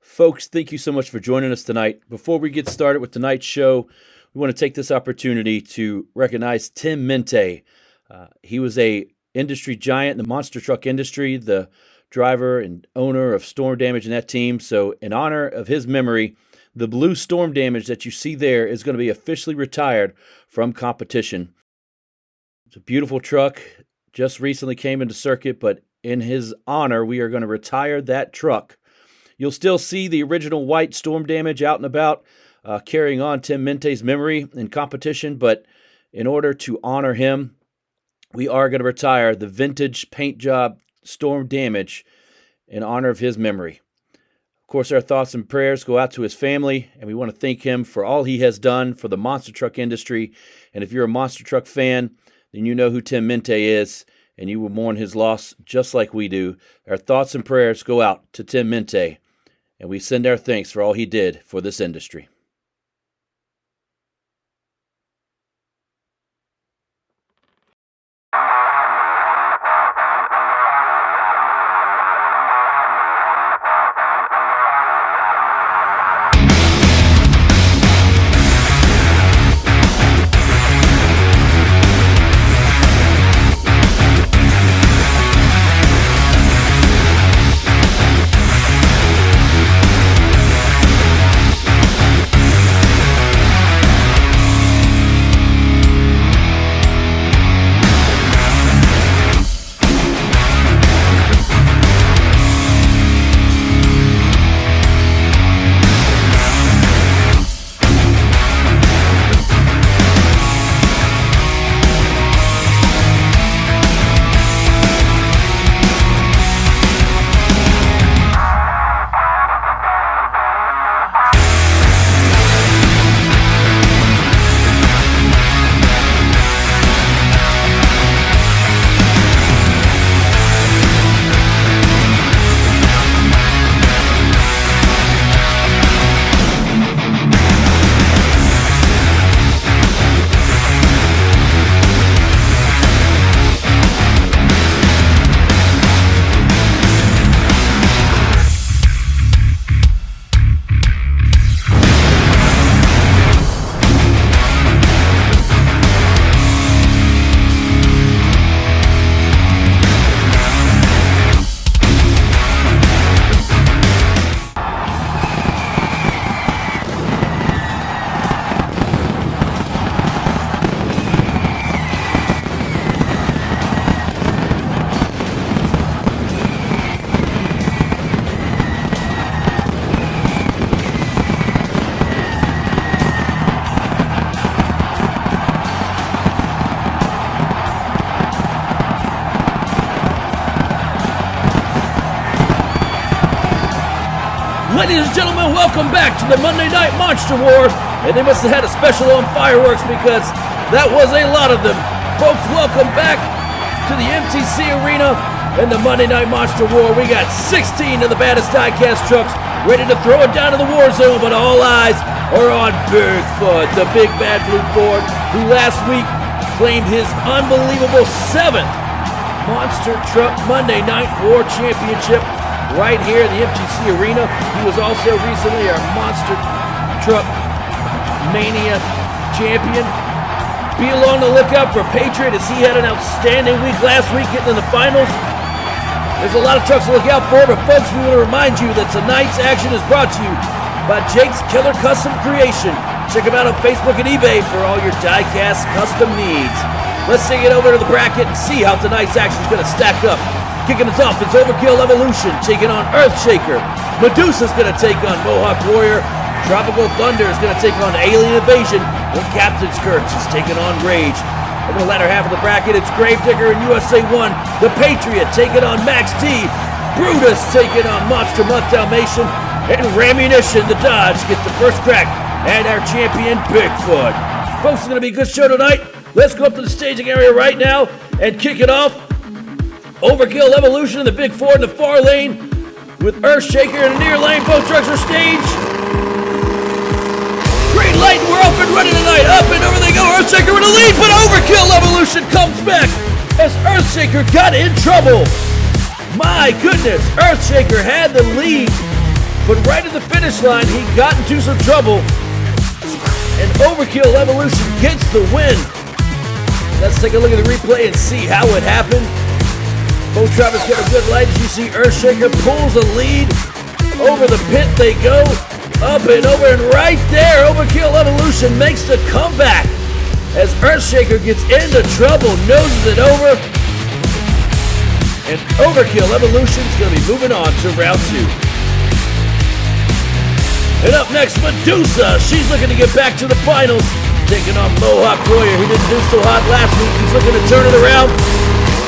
Folks, thank you so much for joining us tonight. Before we get started with tonight's show, we want to take this opportunity to recognize Tim Mente. He was a industry giant in the monster truck industry, the driver and owner of Storm Damage in that team. So in honor of his memory, the blue Storm Damage that you see there is going to be officially retired from competition. It's a beautiful truck, just recently came into circuit, but in his honor, we are going to retire that truck. You'll still see the original white Storm Damage out and about, carrying on Tim Mente's memory in competition, but in order to honor him, we are going to retire the vintage paint job Storm Damage in honor of his memory. Of course, our thoughts and prayers go out to his family, and we want to thank him for all he has done for the monster truck industry. And if you're a monster truck fan, then you know who Tim Mente is, and you will mourn his loss just like we do. Our thoughts and prayers go out to Tim Mente, and we send our thanks for all he did for this industry. Ladies and gentlemen, welcome back to the Monday Night Monster War. And they must have had a special on fireworks because that was a lot of them. Folks, welcome back to the MTC Arena and the Monday Night Monster War. We got 16 of the baddest diecast trucks ready to throw it down to the war zone, but all eyes are on Bigfoot, the big bad blue Ford, who last week claimed his unbelievable 7th Monster Truck Monday Night War Championship right here in the MTC Arena. He was also recently our Monster Truck Mania champion. Be along the lookout for Patriot as he had an outstanding week last week getting in the finals. There's a lot of trucks to look out for, but folks, we want to remind you that tonight's action is brought to you by Jake's Killer Custom Creation. Check him out on Facebook and eBay for all your diecast custom needs. Let's take it over to the bracket and see how tonight's action is going to stack up. Kicking us off, it's Overkill Evolution taking on Earthshaker. Medusa's going to take on Mohawk Warrior. Tropical Thunder is going to take on Alien Invasion. And Captain Skirts is taking on Rage. Over the latter half of the bracket, it's Gravedigger and USA 1. The Patriot taking on Max D. Brutus taking on Monster Month Dalmatian. And Rammunition, the Dodge, gets the first crack at our champion, Bigfoot. Folks, it's going to be a good show tonight. Let's go up to the staging area right now and kick it off. Overkill Evolution in the big Ford in the far lane with Earthshaker in the near lane. Both trucks are staged. Green light, we're off and running tonight. Up and over they go. Earthshaker with a lead, but Overkill Evolution comes back as Earthshaker got in trouble. My goodness, Earthshaker had the lead but right at the finish line, he got into some trouble, and Overkill Evolution gets the win. Let's take a look at the replay and see how it happened. Bo Travis got a good light. As you see, Earthshaker pulls a lead. Over the pit they go, up and over, and right there, Overkill Evolution makes the comeback as Earthshaker gets into trouble, noses it over, and Overkill Evolution's going to be moving on to round 2. And up next, Medusa. She's looking to get back to the finals, taking on Mohawk Warrior, who didn't do so hot last week. He's looking to turn it around.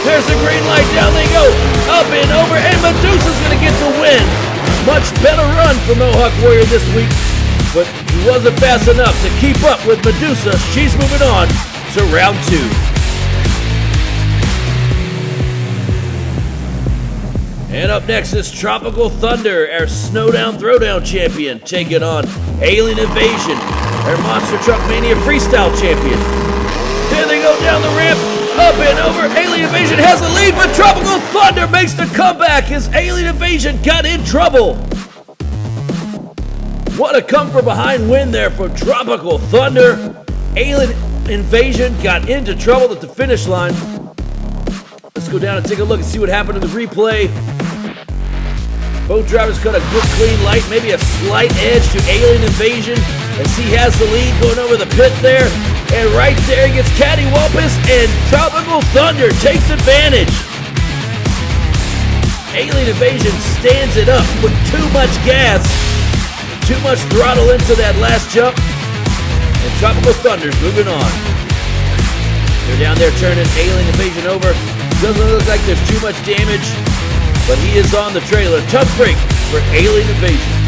There's the green light, down they go, up and over, and Medusa's going to get the win. Much better run for Mohawk Warrior this week, but he wasn't fast enough to keep up with Medusa. She's moving on to round 2. And up next is Tropical Thunder, our Snowdown Throwdown champion, taking on Alien Invasion, our Monster Truck Mania Freestyle champion. There they go down the ramp, up and over. Alien Invasion has the lead, but Tropical Thunder makes the comeback as Alien Invasion got in trouble. What a come from behind win there for Tropical Thunder. Alien Invasion got into trouble at the finish line. Let's go down and take a look and see what happened in the replay. Both drivers got a good clean light, maybe a slight edge to Alien Invasion as he has the lead going over the pit there. And right there he gets cattywampus, and Tropical Thunder takes advantage. Alien Invasion stands it up with too much gas, too much throttle into that last jump, and Tropical Thunder's moving on. They're down there turning Alien Invasion over. Doesn't look like there's too much damage, but he is on the trailer. Tough break for Alien Invasion.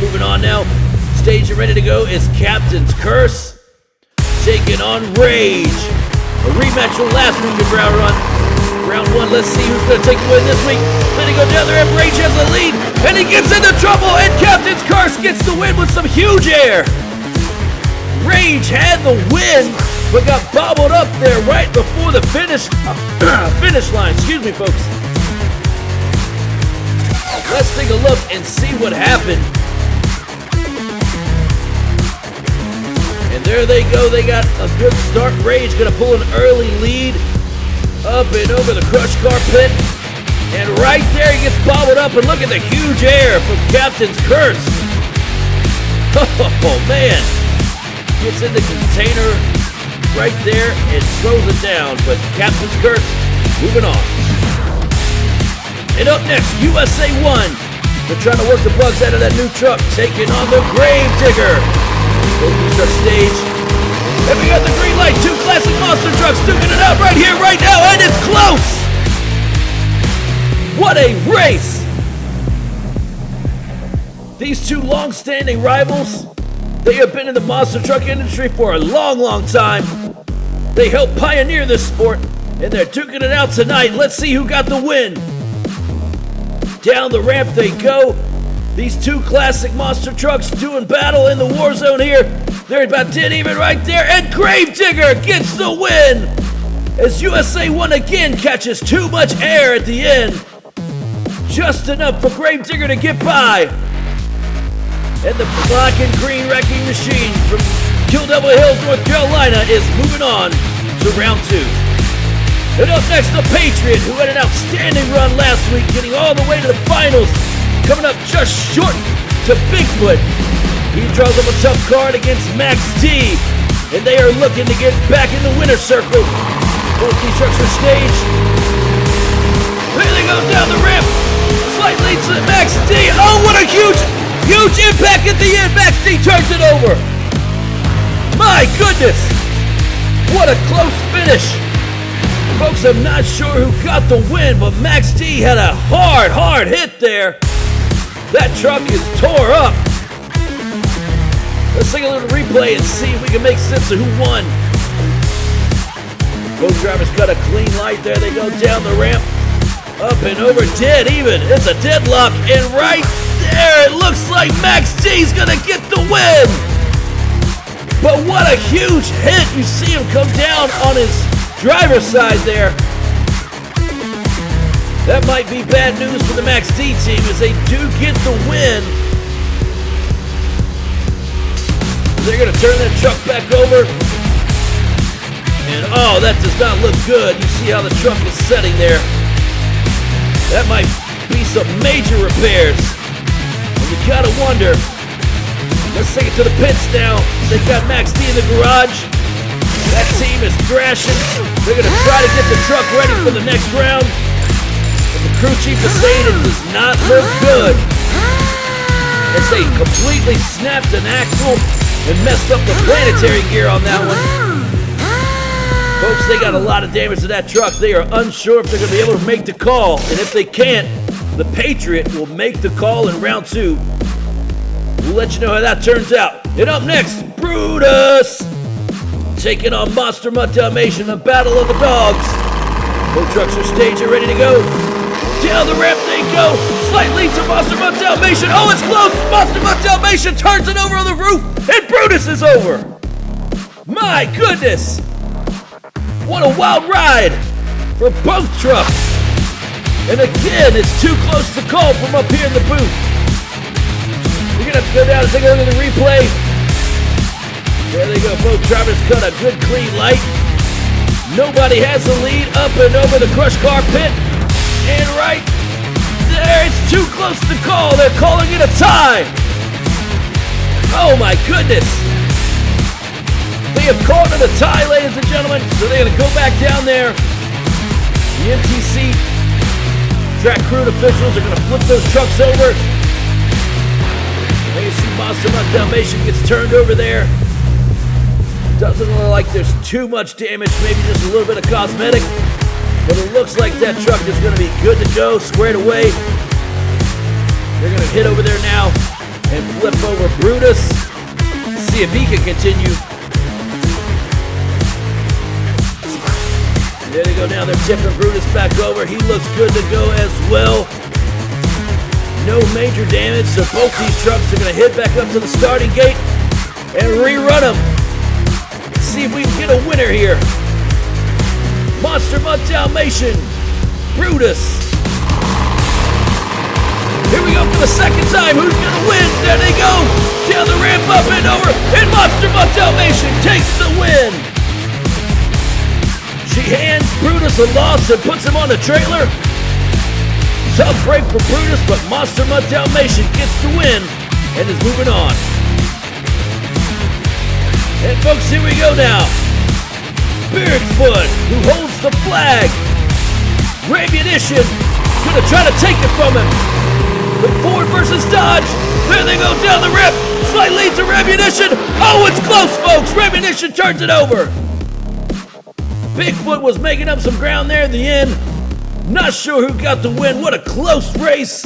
Moving on now, stage and ready to go is Captain's Curse, taking on Rage. A rematch from last week in round 1. Let's see who's going to take the win this week. Then he goes down there, and Rage has the lead, and he gets into trouble, and Captain's Curse gets the win with some huge air. Rage had the win, but got bobbled up there right before the finish line. Excuse me, folks. Let's take a look and see what happened. And there they go, they got a good start. Rage gonna pull an early lead up and over the crush car pit. And right there he gets bobbled up, and look at the huge air from Captain's Curse. Oh man, gets in the container right there and slows it down, but Captain's Curse moving on. And up next, USA 1. They're trying to work the bugs out of that new truck, taking on the Grave Digger. Truck stage, and we got the green light. 2 classic monster trucks duking it out right here, right now, and it's close. What a race! These 2 long-standing rivals, they have been in the monster truck industry for a long, long time. They helped pioneer this sport, and they're duking it out tonight. Let's see who got the win. Down the ramp they go. These 2 classic monster trucks doing battle in the war zone here. They're about dead even right there, and Grave Digger gets the win as USA 1 again catches too much air at the end. Just enough for Grave Digger to get by. And the black and green wrecking machine from Kill Devil Hills, North Carolina is moving on to round 2. And up next, the Patriot, who had an outstanding run last week, getting all the way to the finals. Coming up just short to Bigfoot. He draws up a tough card against Max D, and they are looking to get back in the winner's circle. Both these trucks are staged. There they go down the ramp. Slight lead to Max D. Oh, what a huge impact at the end. Max D turns it over. My goodness. What a close finish. Folks, I'm not sure who got the win, but Max D had a hard hit there. That truck is tore up. Let's take a little replay and see if we can make sense of who won. Both drivers got a clean light there. They go down the ramp, up and over, dead even. It's a deadlock, and right there, it looks like Max D's gonna get the win. But what a huge hit. You see him come down on his driver's side there. That might be bad news for the Max D team as they do get the win. They're going to turn that truck back over. And oh, that does not look good. You see how the truck is setting there. That might be some major repairs. And you gotta wonder. Let's take it to the pits now. They got Max D in the garage. That team is thrashing. They're gonna try to get the truck ready for the next round. But the crew chief is saying it does not look good. As they completely snapped an axle and messed up the planetary gear on that one. Folks, they got a lot of damage to that truck. They are unsure if they're going to be able to make the call. And if they can't, the Patriot will make the call in round 2. We'll let you know how that turns out. And up next, Brutus taking on Monster Mutt Dalmatian, a battle of the dogs. Both trucks are staged and ready to go. Down the ramp they go. Slight lead to Monster Mutt Dalmatian. Oh, it's close. Monster Mutt Dalmatian turns it over on the roof, and Brutus is over. My goodness. What a wild ride for both trucks. And again, it's too close to call from up here in the booth. You're going to have to go down and take a look at the replay. There they go. Both drivers cut a good clean light. Nobody has the lead up and over the crush car pit. And right there, it's too close to call. They're calling it a tie. Oh my goodness. They have called it a tie, ladies and gentlemen, so they're going to go back down there. The MTC track crew officials are going to flip those trucks over. There you see Monster Mutt Dalmatian gets turned over there. Doesn't look like there's too much damage, maybe just a little bit of cosmetic. But it looks like that truck is going to be good to go, squared away. They're going to hit over there now and flip over Brutus. See if he can continue. There they go now, they're tipping Brutus back over. He looks good to go as well. No major damage, so both these trucks are going to head back up to the starting gate and rerun them. See if we can get a winner here. Monster Mutt Dalmatian, Brutus. Here we go for the second time. Who's going to win? There they go. Down the ramp, up and over, and Monster Mutt Dalmatian takes the win. She hands Brutus a loss and puts him on the trailer. Tough break for Brutus, but Monster Mutt Dalmatian gets the win and is moving on. And folks, here we go now. Bigfoot, who holds the flag. Ammunition, gonna try to take it from him. The Ford versus Dodge. There they go down the ramp. Slight lead to Ammunition. Oh, it's close, folks. Ammunition turns it over. Bigfoot was making up some ground there in the end. Not sure who got the win. What a close race.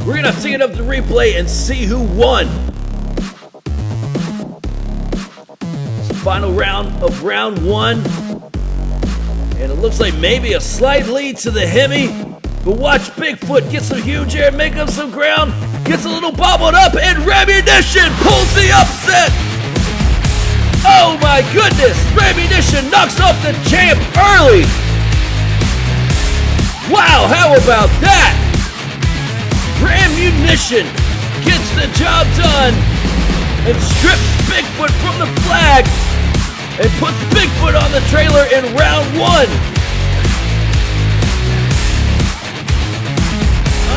We're going to have to take it up to replay and see who won. It's the final round of round 1. And it looks like maybe a slight lead to the Hemi. But watch Bigfoot get some huge air, make up some ground. Gets a little bobbled up, and Ammunition pulls the upset. Oh my goodness! Ammunition knocks off the champ early! Wow, how about that? Ammunition gets the job done and strips Bigfoot from the flag and puts Bigfoot on the trailer in round 1.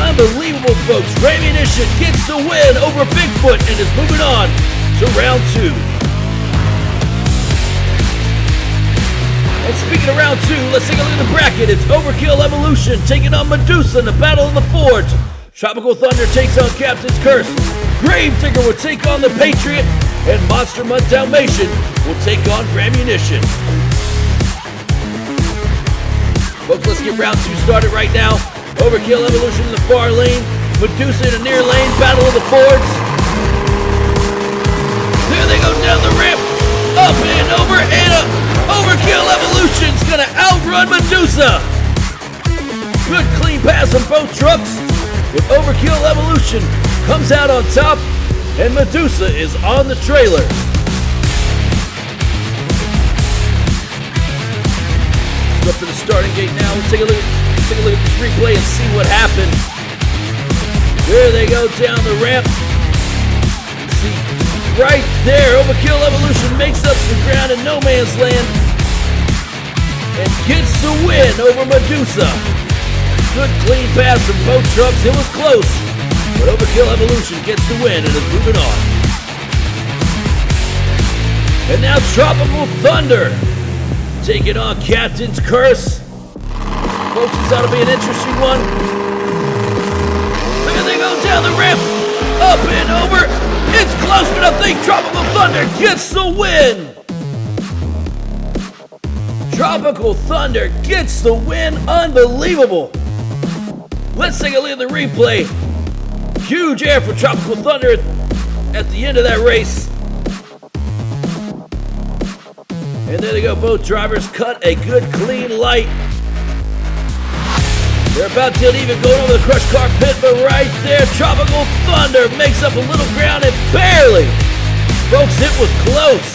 Unbelievable, folks. Ammunition gets the win over Bigfoot and is moving on to round 2. And speaking of round 2, let's take a look at the bracket. It's Overkill Evolution taking on Medusa in the Battle of the Forge. Tropical Thunder takes on Captain's Curse. Gravedigger will take on the Patriot. And Monster Mutt Dalmatian will take on Ammunition. Folks, let's get round 2 started right now. Overkill Evolution in the far lane. Medusa in the near lane. Battle of the Forge. There they go down the ramp. Up and over and up. Overkill Evolution's gonna outrun Medusa. Good clean pass on both trucks. With Overkill Evolution comes out on top, and Medusa is on the trailer. to the starting gate now. Let's take a look at this replay and see what happened. There they go down the ramp. See, right there, Overkill Evolution makes up some ground in no man's land and gets the win over Medusa. Good clean pass from both trucks. It was close, but Overkill Evolution gets the win and is moving on. And now Tropical Thunder taking on Captain's Curse. Folks, this ought to be an interesting one. Look at they go down the ramp, up and over. It's close, but I think Tropical Thunder gets the win. Tropical Thunder gets the win. Unbelievable. Let's take a look at the replay. Huge air for Tropical Thunder at the end of that race. And there they go, both drivers cut a good clean light. They're about dead even going over the crush car pit, but right there, Tropical Thunder makes up a little ground and barely. Folks, it was close.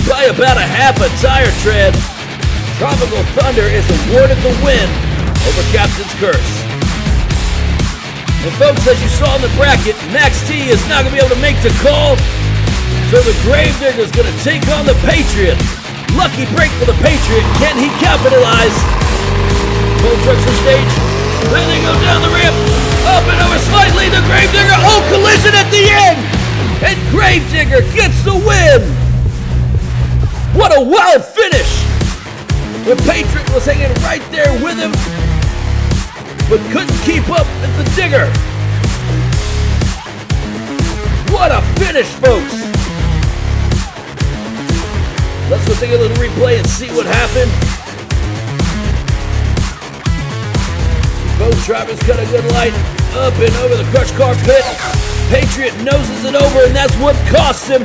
By about a half a tire tread. Tropical Thunder is awarded the win over Captain's Curse. And folks, as you saw in the bracket, Max T is not going to be able to make the call. So the Gravedigger is going to take on the Patriot. Lucky break for the Patriot. Can he capitalize? Both trucks are staged. Then they go down the ramp. Up and over slightly. The Gravedigger. Oh, collision at the end. And Gravedigger gets the win. What a wild finish. The Patriot was hanging right there with him, but couldn't keep up with the Digger. What a finish, folks. Let's go take a little replay and see what happened. Both drivers cut a good light up and over the crush car pit. Patriot noses it over, and that's what cost him.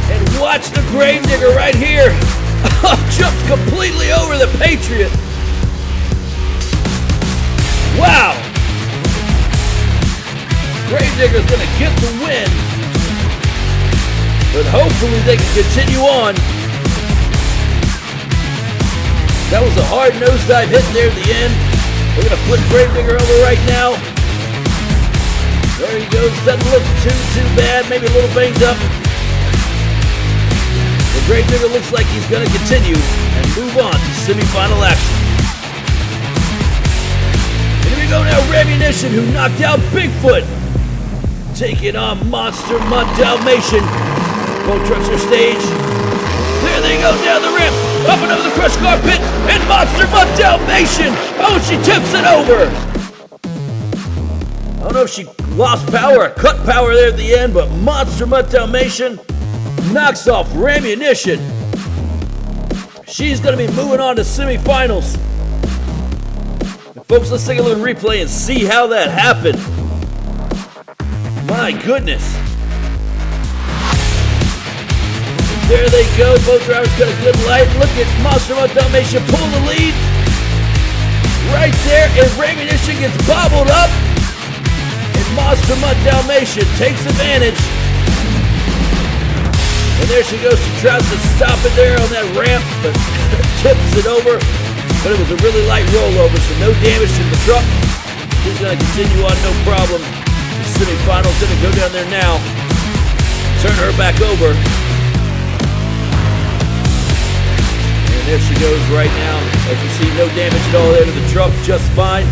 And watch the Gravedigger right here. Jumps completely over the Patriot. Wow. Gravedigger's going to get the win. But hopefully they can continue on. That was a hard nosedive hit there at the end. We're going to flip Gravedigger over right now. There he goes. Doesn't look too bad. Maybe a little banged up. The Gravedigger looks like he's going to continue and move on to semifinal action. And here we go now, Rammunition, who knocked out Bigfoot, taking on Monster Mutt Dalmatian. Both trucks are staged. There they go down the ramp, up and over the crush car pit, and Monster Mutt Dalmatian. Oh, she tips it over. I don't know if she lost power or cut power there at the end, but Monster Mutt Dalmatian knocks off Rammunition. She's going to be moving on to semifinals. And folks, let's take a little replay and see how that happened. My goodness. There they go. Both drivers got a good light. Look at Monster Mutt Dalmatian pull the lead. Right there, and Rammunition gets bobbled up. And Monster Mutt Dalmatian takes advantage. And there she goes. She tries to stop it there on that ramp, but tips it over. But it was a really light rollover, so no damage to the truck. She's going to continue on, no problem. The semifinals going to go down there now. Turn her back over. And there she goes right now. As you see, no damage at all there to the truck, just fine.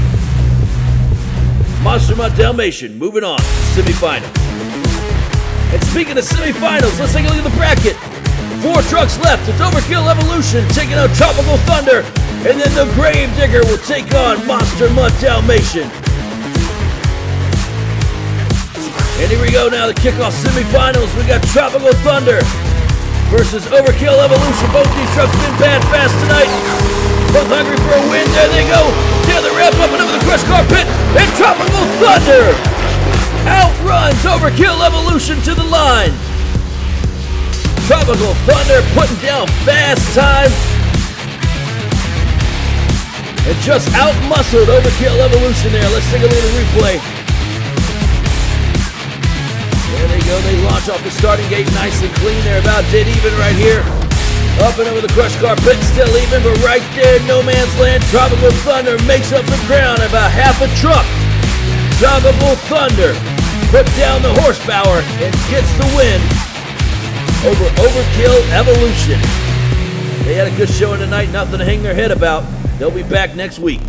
Monster Mutt Dalmatian moving on to semifinals. And speaking of semifinals, let's take a look at the bracket. 4 trucks left. It's Overkill Evolution taking out Tropical Thunder. And then the Gravedigger will take on Monster Mutt Dalmatian. And here we go now, the kickoff semifinals. We got Tropical Thunder versus Overkill Evolution. Both these trucks been bad fast tonight. Both hungry for a win. There they go. Down the ramp, up and over the crush car pit. And Tropical Thunder outruns Overkill Evolution to the line. Tropical Thunder putting down fast time and just out-muscled Overkill Evolution there. Let's take a look at the replay. There they go. They launch off the starting gate nice and clean. They're about dead even right here. Up and over the crush carpet, still even, but right there, no man's land. Tropical Thunder makes up the ground about half a truck. Tropical Thunder put down the horsepower and gets the win over Overkill Evolution. They had a good showing tonight, nothing to hang their head about. They'll be back next week.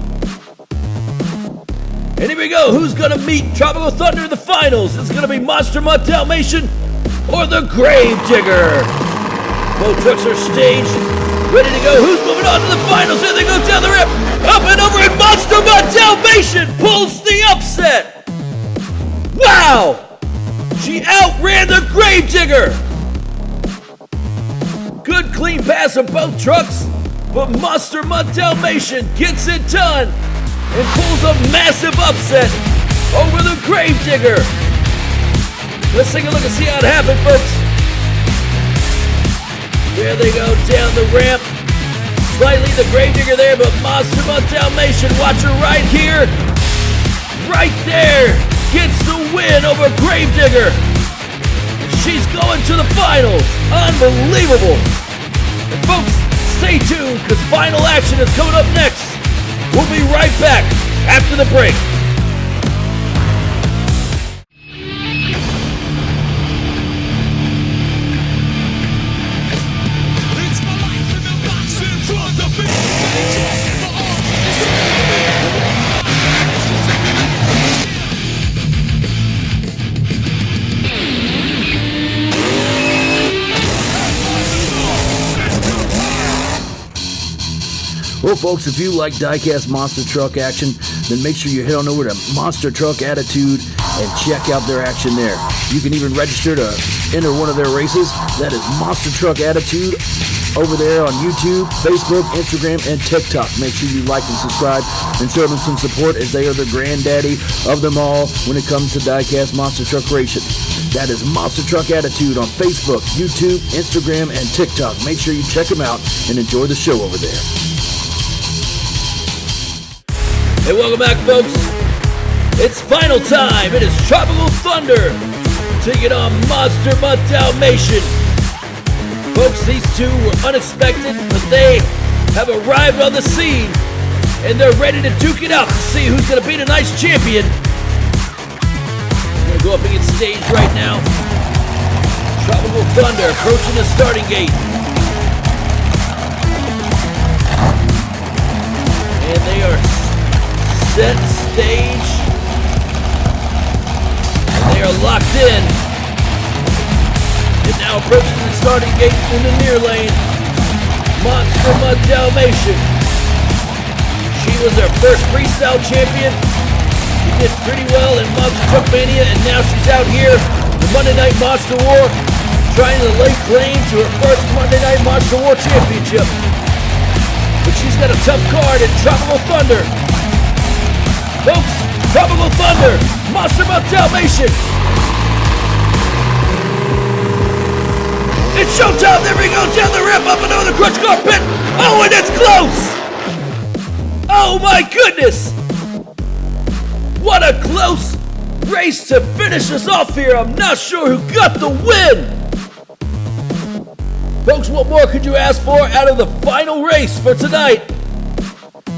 And here we go, who's gonna meet Tropical Thunder in the finals? It's gonna be Monster Mutt Dalmatian or the Grave Digger. Both trucks are staged, ready to go. Who's moving on to the finals? There they go down the ramp, up and over, and Monster Mutt Dalmatian pulls the upset. Wow! She outran the Grave Digger. Good clean pass of both trucks, but Monster Mutt Dalmatian gets it done and pulls a massive upset over the Grave Digger. Let's take a look and see how it happened, folks. There they go down the ramp. Slightly the Grave Digger there, but Monster Mutt Dalmatian, watch her right here. Right there, gets the win over Grave Digger. She's going to the finals. Unbelievable. And folks, stay tuned because final action is coming up next. We'll be right back after the break. Well, folks, if you like diecast monster truck action, then make sure you head on over to Monster Truck Attitude and check out their action there. You can even register to enter one of their races. That is Monster Truck Attitude over there on YouTube, Facebook, Instagram, and TikTok. Make sure you like and subscribe and show them some support as they are the granddaddy of them all when it comes to diecast monster truck racing. That is Monster Truck Attitude on Facebook, YouTube, Instagram, and TikTok. Make sure you check them out and enjoy the show over there. Hey, welcome back, folks. It's final time. It is Tropical Thunder taking on Monster Mutt Dalmatian. Folks, these two were unexpected, but they have arrived on the scene, and they're ready to duke it out to see who's going to be tonight's champion. We're going to go up against stage right now. Tropical Thunder approaching the starting gate. And they are set stage, and they are locked in, and now approaching the starting gate in the near lane, Monster Mutt Dalmatian. She was their first freestyle champion. She did pretty well in Monster Truck Mania, and now she's out here in the Monday Night Monster War, trying to lay claim to her first Monday Night Monster War championship. But she's got a tough card in Tropical Thunder. Folks, Tropical Thunder, Monster Mutt Dalmatian. It's showtime. There we go, down the ramp, up and over the crutch carpet. Oh, and it's close. Oh my goodness. What a close race to finish us off here. I'm not sure who got the win. Folks, what more could you ask for out of the final race for tonight?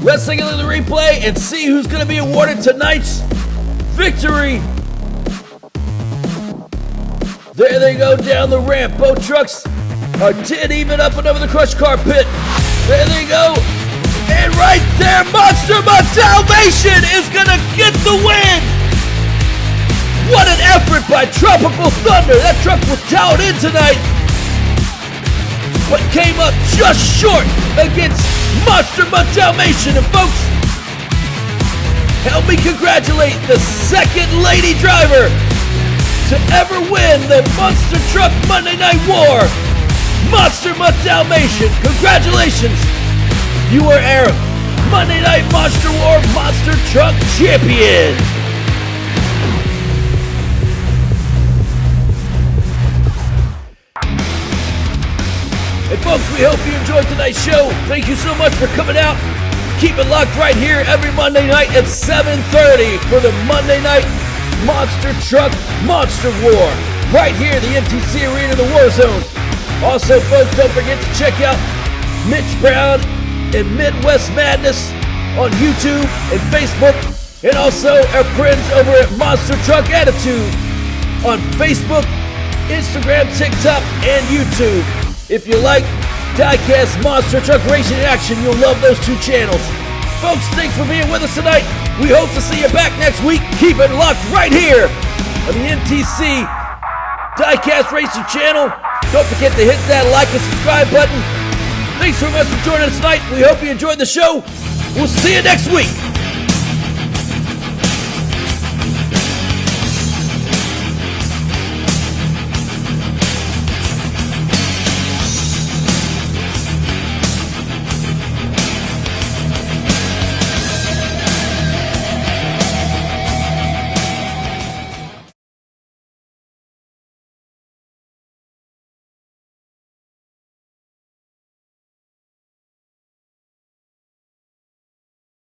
Let's take a look at the replay and see who's going to be awarded tonight's victory. There they go down the ramp. Both trucks are dead even up and over the crush carpet. There they go. And right there, Monster Mutt Dalmatian is going to get the win. What an effort by Tropical Thunder. That truck was dialed in tonight, but came up just short against Monster Mutt Dalmatian. And folks, help me congratulate the second lady driver to ever win the Monster Truck Monday Night War, Monster Mutt Dalmatian. Congratulations, you are our Monday Night Monster War Monster Truck Champion. And folks, we hope you enjoyed tonight's show. Thank you so much for coming out. Keep it locked right here every Monday night at 7:30 for the Monday Night Monster Truck Monster War. Right here, the MTC Arena, the War Zone. Also, folks, don't forget to check out Mitch Brown and Midwest Madness on YouTube and Facebook, and also our friends over at Monster Truck Attitude on Facebook, Instagram, TikTok, and YouTube. If you like Diecast Monster Truck Racing in Action, you'll love those two channels. Folks, thanks for being with us tonight. We hope to see you back next week. Keep it locked right here on the MTC Diecast Racing channel. Don't forget to hit that like and subscribe button. Thanks so much for joining us tonight. We hope you enjoyed the show. We'll see you next week.